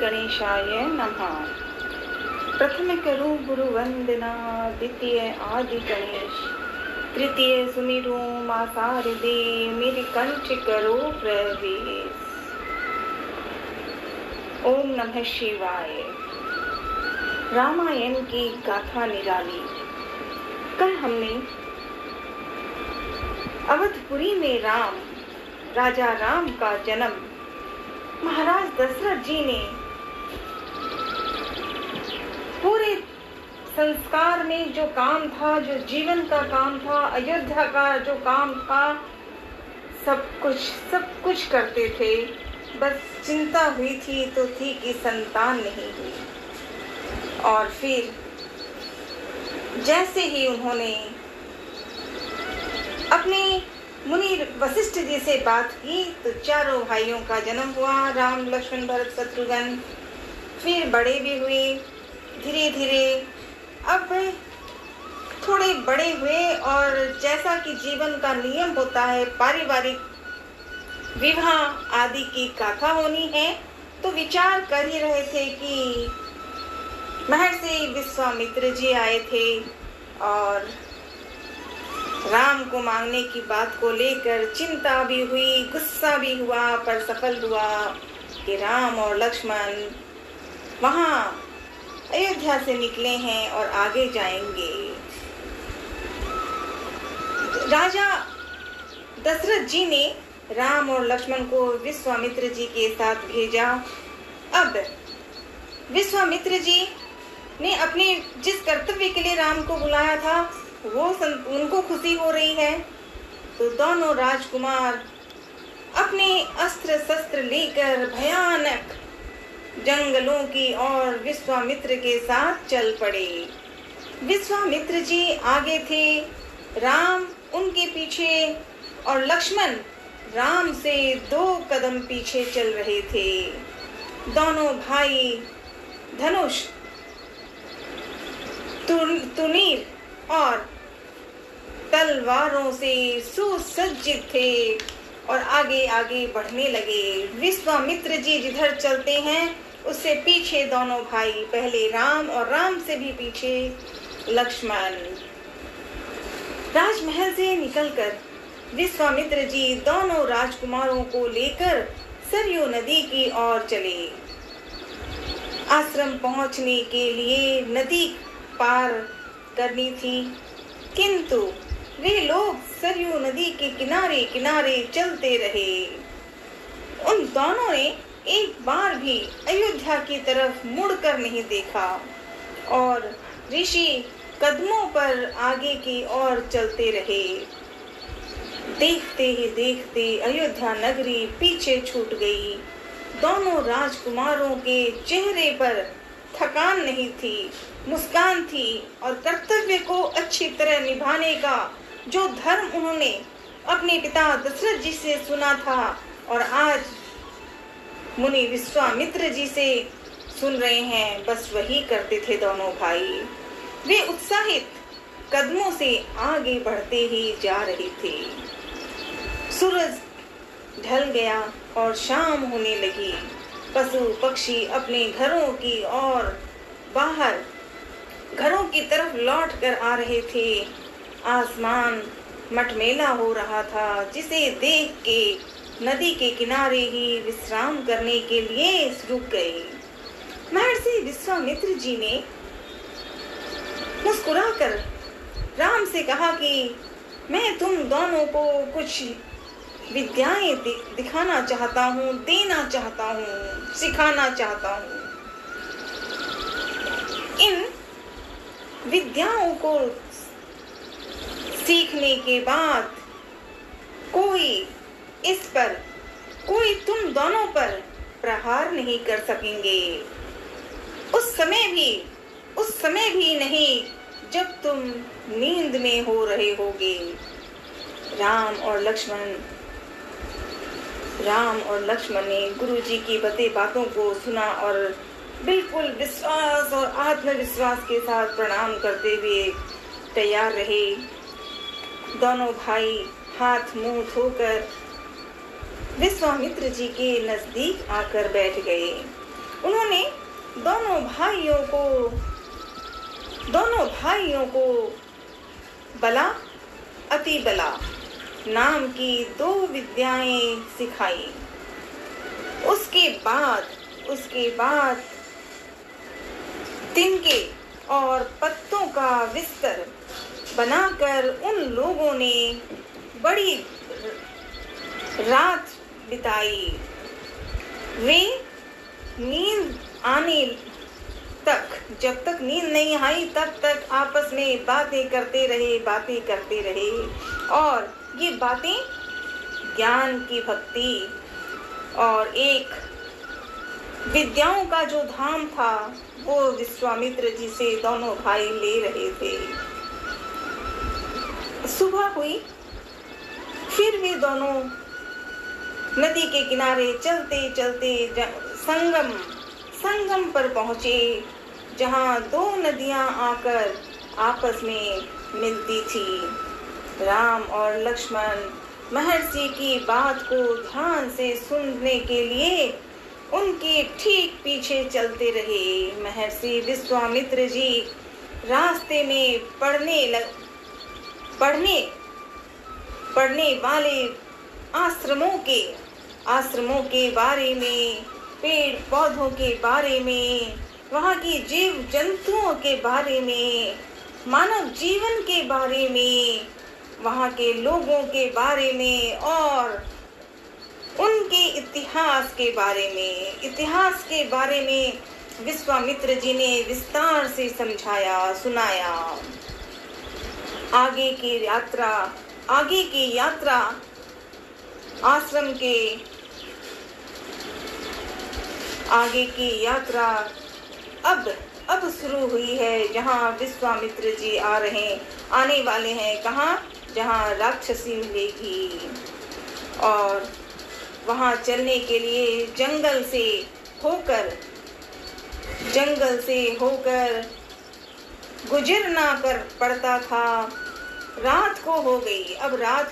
गणेशाय नमः। प्रथम करो गुरु वंदना, द्वितीय आदि गणेश, तृतीय सुमिरो मां शारदे, मेरे कंठ करो प्रवेश। ओम नमः शिवाय। रामायण की गाथा निराली। कल हमने अवधपुरी में राजा राम का जन्म महाराज दशरथ जी ने पूरे संस्कार में जो काम था, जो जीवन का काम था, अयोध्या का जो काम था, सब कुछ करते थे। बस चिंता हुई थी तो थी कि संतान नहीं हुई। और फिर जैसे ही उन्होंने अपने मुनि वशिष्ठ जी से बात की तो चारों भाइयों का जन्म हुआ, राम लक्ष्मण भरत शत्रुघ्न। फिर बड़े भी हुए, धीरे धीरे अब थोड़े बड़े हुए। और जैसा कि जीवन का नियम होता है, पारिवारिक विवाह आदि की गाथा होनी है, तो विचार कर ही रहे थे कि महर्षि विश्वामित्र जी आए थे और राम को मांगने की बात को लेकर चिंता भी हुई, गुस्सा भी हुआ, पर सफल हुआ कि राम और लक्ष्मण वहां अयोध्या से निकले हैं और आगे जाएंगे। राजा दशरथ जी ने राम और लक्ष्मण को विश्वामित्र जी के साथ भेजा। अब विश्वामित्र जी ने अपने जिस कर्तव्य के लिए राम को बुलाया था वो उनको खुशी हो रही है, तो दोनों राजकुमार अपने अस्त्र शस्त्र लेकर भयानक जंगलों की ओर विश्वामित्र के साथ चल पड़े। विश्वामित्र जी आगे थे, राम उनके पीछे और लक्ष्मण राम से 2 कदम पीछे चल रहे थे। दोनों भाई धनुष, तुनीर और तलवारों से सुसज्जित थे और आगे आगे बढ़ने लगे। विश्वामित्र जी जिधर चलते हैं उससे पीछे दोनों भाई, पहले राम और राम से भी पीछे लक्ष्मण। राजमहल से निकलकर विश्वामित्र जी दोनों राजकुमारों को लेकर सरयू नदी की ओर चले। आश्रम पहुंचने के लिए नदी पार करनी थी, किंतु वे लोग सरयू नदी के किनारे किनारे चलते रहे। उन दोनों ने एक बार भी अयोध्या की तरफ मुड़कर नहीं देखा और ऋषि कदमों पर आगे की ओर चलते रहे। देखते ही देखते अयोध्या नगरी पीछे छूट गई। दोनों राजकुमारों के चेहरे पर थकान नहीं थी, मुस्कान थी और कर्तव्य को अच्छी तरह निभाने का जो धर्म उन्होंने अपने पिता दशरथ जी से सुना था और आज मुनि विश्वामित्र जी से सुन रहे हैं, बस वही करते थे दोनों भाई। वे उत्साहित कदमों से आगे बढ़ते ही जा रहे थे। सूरज ढल गया और शाम होने लगी। पशु पक्षी अपने घरों की ओर बाहर घरों की तरफ लौट कर आ रहे थे। आसमान मटमैला हो रहा था, जिसे देख के नदी के किनारे ही विश्राम करने के लिए रुक गए। महर्षि विश्वामित्र जी ने मुस्कुराकर राम से कहा कि मैं तुम दोनों को कुछ विद्याएं दिखाना चाहता हूँ, देना चाहता हूँ, सिखाना चाहता हूँ। इन विद्याओं को सीखने के बाद कोई तुम दोनों पर प्रहार नहीं कर सकेंगे। उस समय भी नहीं जब तुम नींद में हो रहे होगे। राम और लक्ष्मण ने गुरुजी की बातों को सुना और बिल्कुल विश्वास और आत्मविश्वास के साथ प्रणाम करते हुए तैयार रहे। दोनों भाई हाथ मुंह धोकर विश्वामित्र जी के नजदीक आकर बैठ गए। उन्होंने दोनों भाइयों को बला अति बला नाम की 2 विद्याएं सिखाई। उसके बाद तिनके और पत्तों का बिस्तर बनाकर उन लोगों ने बड़ी रात बिताई। वे नींद आने तक, जब तक नींद नहीं आई तब तक आपस में बातें करते रहे और ये बातें ज्ञान की भक्ति और एक विद्याओं का जो धाम था वो विश्वामित्र जी से दोनों भाई ले रहे थे। सुबह हुई, फिर वे दोनों नदी के किनारे चलते चलते संगम पर पहुंचे, जहां 2 नदियां आकर आपस में मिलती थी। राम और लक्ष्मण महर्षि की बात को ध्यान से सुनने के लिए उनके ठीक पीछे चलते रहे। महर्षि विश्वामित्र जी रास्ते में पढ़ने वाले आश्रमों के बारे में, पेड़ पौधों के बारे में, वहाँ की जीव जंतुओं के बारे में, मानव जीवन के बारे में, वहाँ के लोगों के बारे में और उनके इतिहास के बारे में विश्वामित्र जी ने विस्तार से समझाया, सुनाया। आगे की यात्रा आश्रम के आगे की यात्रा अब शुरू हुई है, जहाँ विश्वामित्र जी आने वाले हैं। कहाँ? जहाँ राक्षसी मिलेगी और वहाँ चलने के लिए जंगल से होकर गुजरना पड़ता था। रात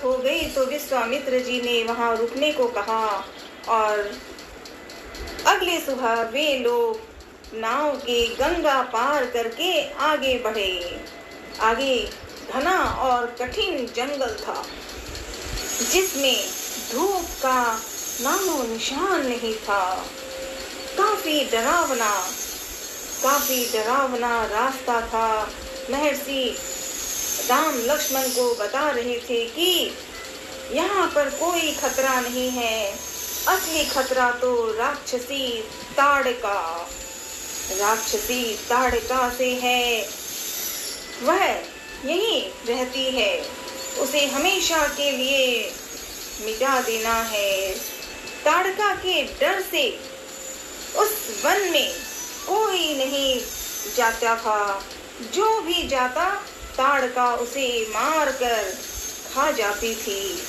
हो गई तो विश्वामित्र जी ने वहाँ रुकने को कहा और अगले सुबह वे लोग नाव के गंगा पार करके आगे बढ़े। आगे घना और कठिन जंगल था, जिसमें धूप का नामो निशान नहीं था। काफी डरावना रास्ता था। महर्षि राम लक्ष्मण को बता रहे थे कि यहाँ पर कोई खतरा नहीं है, असली खतरा तो राक्षसी ताड़का से है। वह यहीं रहती है, उसे हमेशा के लिए मिटा देना है। ताड़का के डर से उस वन में कोई नहीं जाता था, जो भी जाता ताड़का उसे मार कर खा जाती थी।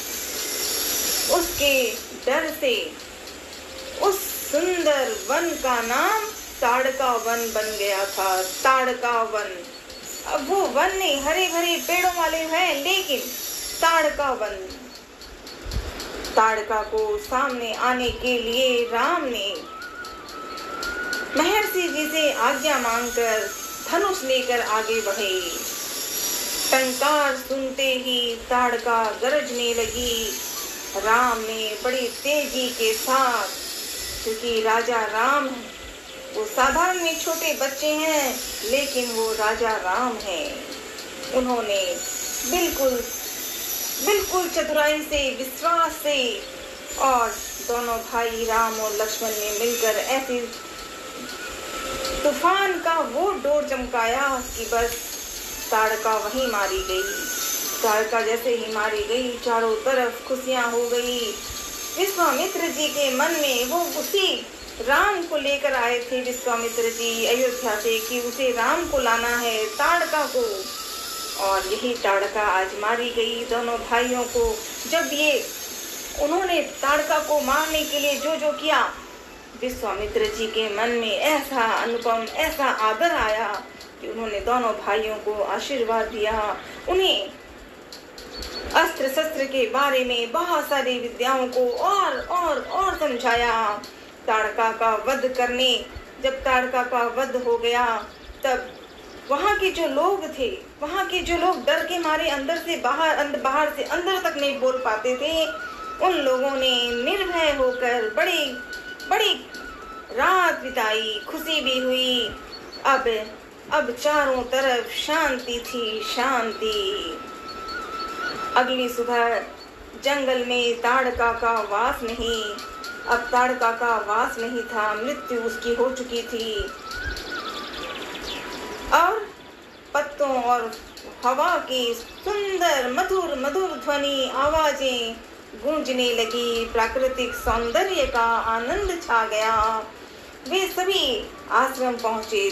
उसके डर से उस सुंदर वन का नाम ताड़का वन बन गया था। ताड़का वन, अब वो वन नहीं, हरे भरे पेड़ों वाले हैं, लेकिन ताड़का वन। ताड़का को सामने आने के लिए राम ने महर्षि जी से आज्ञा मांगकर धनुष लेकर आगे बढ़े। टंकार सुनते ही ताड़का गरजने लगी। राम ने बड़ी तेजी के साथ, क्योंकि राजा राम है, वो साधारण में छोटे बच्चे हैं, लेकिन वो राजा राम हैं। उन्होंने बिल्कुल चतुराई से, विश्वास से, और दोनों भाई राम और लक्ष्मण ने मिलकर ऐसे तूफान का वो डोर चमकाया कि बस ताड़का वहीं मारी गई। ताड़का जैसे ही मारी गई, चारों तरफ खुशियां हो गई। विश्वामित्र जी के मन में वो उसी राम को लेकर आए थे विश्वामित्र जी अयोध्या से, कि उसे राम को लाना है, ताड़का को। और यही ताड़का आज मारी गई। दोनों भाइयों को जब उन्होंने ताड़का को मारने के लिए जो किया, विश्वामित्र जी के मन में ऐसा अनुपम, ऐसा आदर आया कि उन्होंने दोनों भाइयों को आशीर्वाद दिया। उन्हें अस्त्र शस्त्र के बारे में बहुत सारी विद्याओं को और समझाया। ताड़का का वध करने जब ताड़का का वध हो गया तब वहाँ के जो लोग थे, वहाँ के जो लोग डर के मारे अंदर से बाहर से अंदर तक नहीं बोल पाते थे, उन लोगों ने निर्भय होकर बड़ी बड़ी रात बिताई, खुशी भी हुई। अब चारों तरफ शांति थी, शांति। अगली सुबह जंगल में ताड़का का वास नहीं, अब ताड़का का वास नहीं था, मृत्यु उसकी हो चुकी थी। और पत्तों और हवा की सुंदर मधुर मधुर ध्वनि आवाजें गूंजने लगी, प्राकृतिक सौंदर्य का आनंद छा गया। वे सभी आश्रम पहुंचे।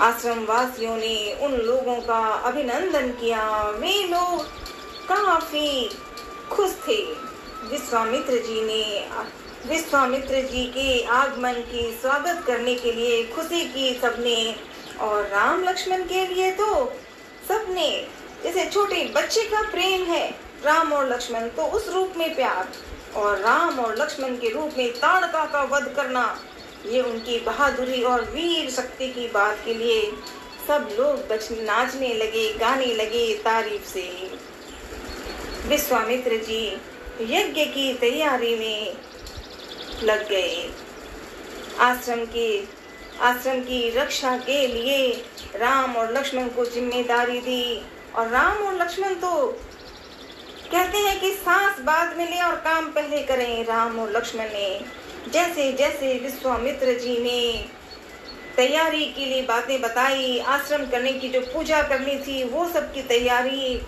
आश्रम वासियों ने उन लोगों का अभिनंदन किया। वे लोग काफी खुश थे। विश्वामित्र जी के आगमन की स्वागत करने के लिए खुशी की सबने, और राम लक्ष्मण के लिए तो सबने, जैसे छोटे बच्चे का प्रेम है राम और लक्ष्मण, तो उस रूप में प्यार, और राम और लक्ष्मण के रूप में ताड़का का वध करना, ये उनकी बहादुरी और वीर शक्ति की बात के लिए सब लोग नाचने लगे, गाने लगे तारीफ से। विश्वामित्र जी यज्ञ की तैयारी में लग गए। आश्रम की रक्षा के लिए राम और लक्ष्मण को जिम्मेदारी दी, और राम और लक्ष्मण तो कहते हैं कि सांस बाद में ले और काम पहले करें। राम और लक्ष्मण ने जैसे जैसे विश्वामित्र जी ने तैयारी के लिए बातें बताई, आश्रम करने की जो पूजा करनी थी वो सब की तैयारी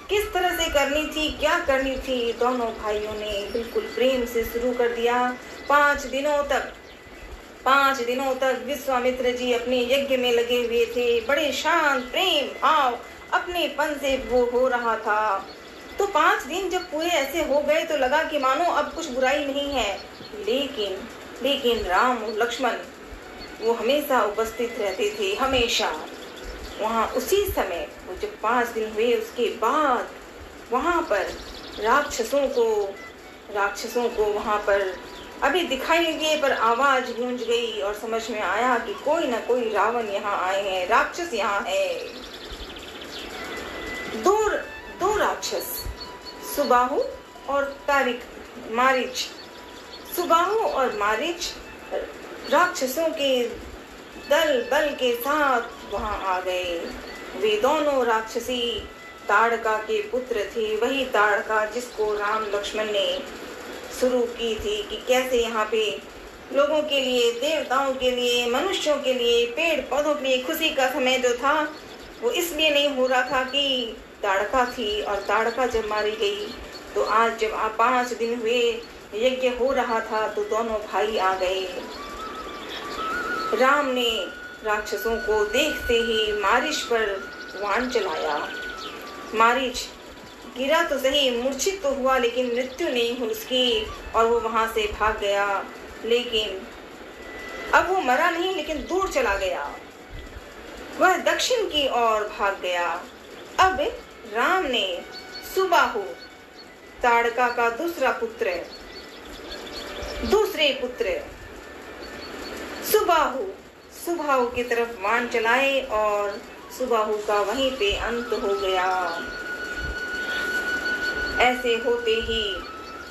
किस तरह से करनी थी, क्या करनी थी, दोनों भाइयों ने बिल्कुल प्रेम से शुरू कर दिया। 5 दिनों तक विश्वामित्र जी अपने यज्ञ में लगे हुए थे। बड़े शांत प्रेम भाव अपनेपन से वो हो रहा था। तो 5 दिन जब पूरे ऐसे हो गए तो लगा कि मानो अब कुछ बुराई नहीं है, लेकिन राम और लक्ष्मण वो हमेशा उपस्थित रहते थे, हमेशा वहाँ। उसी समय वो जब 5 दिन हुए उसके बाद वहाँ पर राक्षसों को वहाँ पर अभी दिखाई नहीं दिए, पर आवाज गूंज गई और समझ में आया कि कोई ना कोई रावण यहाँ आए हैं, राक्षस यहाँ है। दो राक्षस, सुबाहु और मारीच। सुबाहु और मारीच राक्षसों के दल बल के साथ वहां आ गए। वे दोनों राक्षसी ताड़का के पुत्र थे, वही ताड़का जिसको राम लक्ष्मण ने शुरू की थी कि कैसे यहाँ पे लोगों के लिए, देवताओं के लिए, मनुष्यों के लिए, पेड़ पौधों के लिए खुशी का समय जो था वो इसलिए नहीं हो रहा था कि ताड़का थी, और ताड़का जब मारी गई तो आज जब 5 दिन हुए यज्ञ हो रहा था तो दोनों भाई आ गए। राम ने राक्षसों को देखते ही मारीच पर बाण चलाया। मारीच गिरा तो सही, मूर्छित तो हुआ, लेकिन मृत्यु नहीं हुई उसकी, और वो वहां से भाग गया। लेकिन अब वो मरा नहीं, लेकिन दूर चला गया, वह दक्षिण की ओर भाग गया। अब राम ने सुबाहु, ताड़का का दूसरे पुत्र सुबाहु की तरफ बाण चलाए, और सुबाहु का वहीं पे अंत हो गया। ऐसे होते ही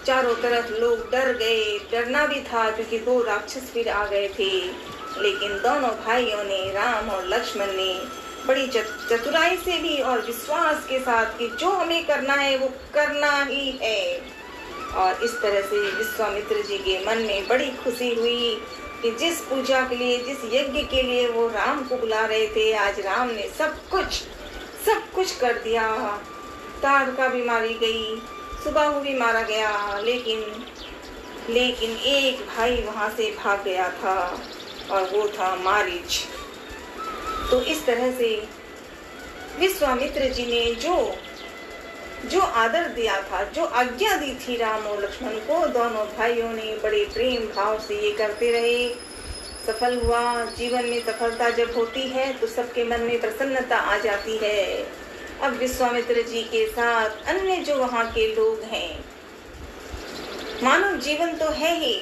चारों तरफ लोग डर गए। डरना भी था क्योंकि 2 राक्षस फिर आ गए थे, लेकिन दोनों भाइयों ने, राम और लक्ष्मण ने, बड़ी चतुराई से भी और विश्वास के साथ कि जो हमें करना है वो करना ही है। और इस तरह से विश्वामित्र जी के मन में बड़ी खुशी हुई कि जिस पूजा के लिए, जिस यज्ञ के लिए वो राम को बुला रहे थे, आज राम ने सब कुछ कर दिया। ताड़का भी मारी गई, सुबाहु भी मारा गया, लेकिन एक भाई वहां से भाग गया था, और वो था मारीच। तो इस तरह से विश्वामित्र जी ने जो आदर दिया था, जो आज्ञा दी थी राम और लक्ष्मण को, दोनों भाइयों ने बड़े प्रेम भाव से ये करते रहे। सफल हुआ। जीवन में सफलता जब होती है तो सबके मन में प्रसन्नता आ जाती है। अब विश्वामित्र जी के साथ अन्य जो वहाँ के लोग हैं, मानव जीवन तो है ही,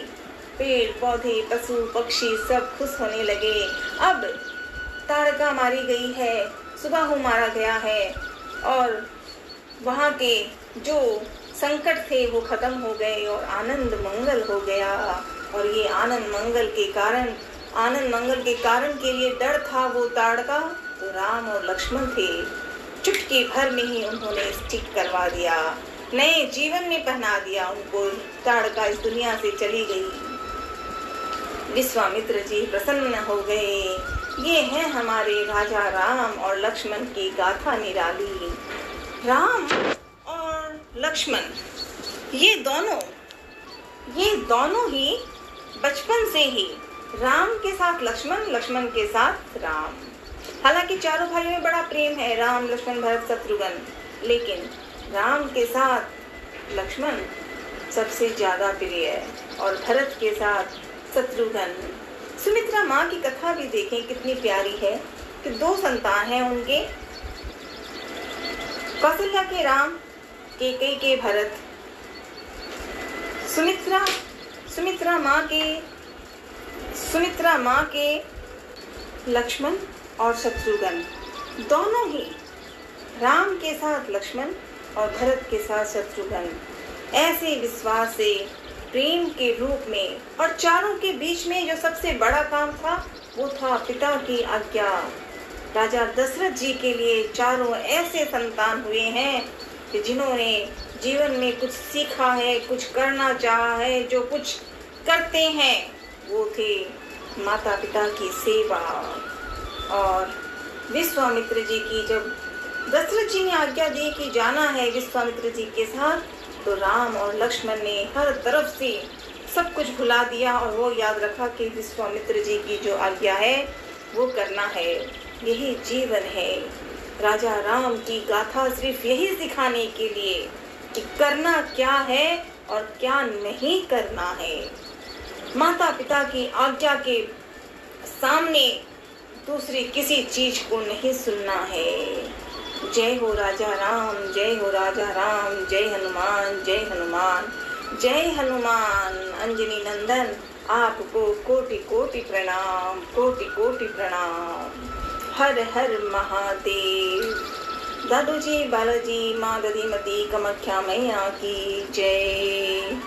पेड़ पौधे पशु पक्षी सब खुश होने लगे। अब ताड़का मारी गई है, सुबाहु मारा गया है और वहाँ के जो संकट थे वो खत्म हो गए और आनंद मंगल हो गया। और ये आनंद मंगल के कारण के लिए डर था वो ताड़का तो राम और लक्ष्मण थे। चुटकी भर में ही उन्होंने ठीक करवा दिया, नए जीवन में पहना दिया उनको। ताड़का इस दुनिया से चली गई। विश्वामित्र जी प्रसन्न हो गए। ये है हमारे राजा राम और लक्ष्मण की गाथा निराली। राम और लक्ष्मण ये दोनों ही बचपन से ही राम के साथ लक्ष्मण, लक्ष्मण के साथ राम। हालांकि चारों भाइयों में बड़ा प्रेम है, राम लक्ष्मण भरत शत्रुघ्न, लेकिन राम के साथ लक्ष्मण सबसे ज्यादा प्रिय है और भरत के साथ शत्रुघ्न। सुमित्रा माँ की कथा भी देखें कितनी प्यारी है कि 2 संतान हैं उनके, कौशल्या के राम, कैकेयी के भरत। सुमित्रा माँ के लक्ष्मण और शत्रुघ्न, दोनों ही राम के साथ लक्ष्मण और भरत के साथ शत्रुघ्न। ऐसे विश्वास से प्रेम के रूप में और चारों के बीच में जो सबसे बड़ा काम था वो था पिता की आज्ञा। राजा दशरथ जी के लिए चारों ऐसे संतान हुए हैं कि जिन्होंने जीवन में कुछ सीखा है, कुछ करना चाहा है, जो कुछ करते हैं वो थे माता पिता की सेवा। और विश्वामित्र जी की जब दशरथ जी ने आज्ञा दी कि जाना है विश्वामित्र जी के साथ, तो राम और लक्ष्मण ने हर तरफ से सब कुछ भुला दिया और वो याद रखा कि विश्वामित्र जी की जो आज्ञा है वो करना है। यही जीवन है। राजा राम की गाथा सिर्फ यही सिखाने के लिए कि करना क्या है और क्या नहीं करना है। माता पिता की आज्ञा के सामने दूसरी किसी चीज को नहीं सुनना है। जय हो राजा राम, जय हो राजा राम, जय हनुमान, जय हनुमान, जय हनुमान। अंजनी नंदन आपको कोटि कोटि प्रणाम, कोटि कोटि प्रणाम। हर हर महादेव। दादू जी, बालाजी, माँ दधीमती, कामाख्या मैया की जय।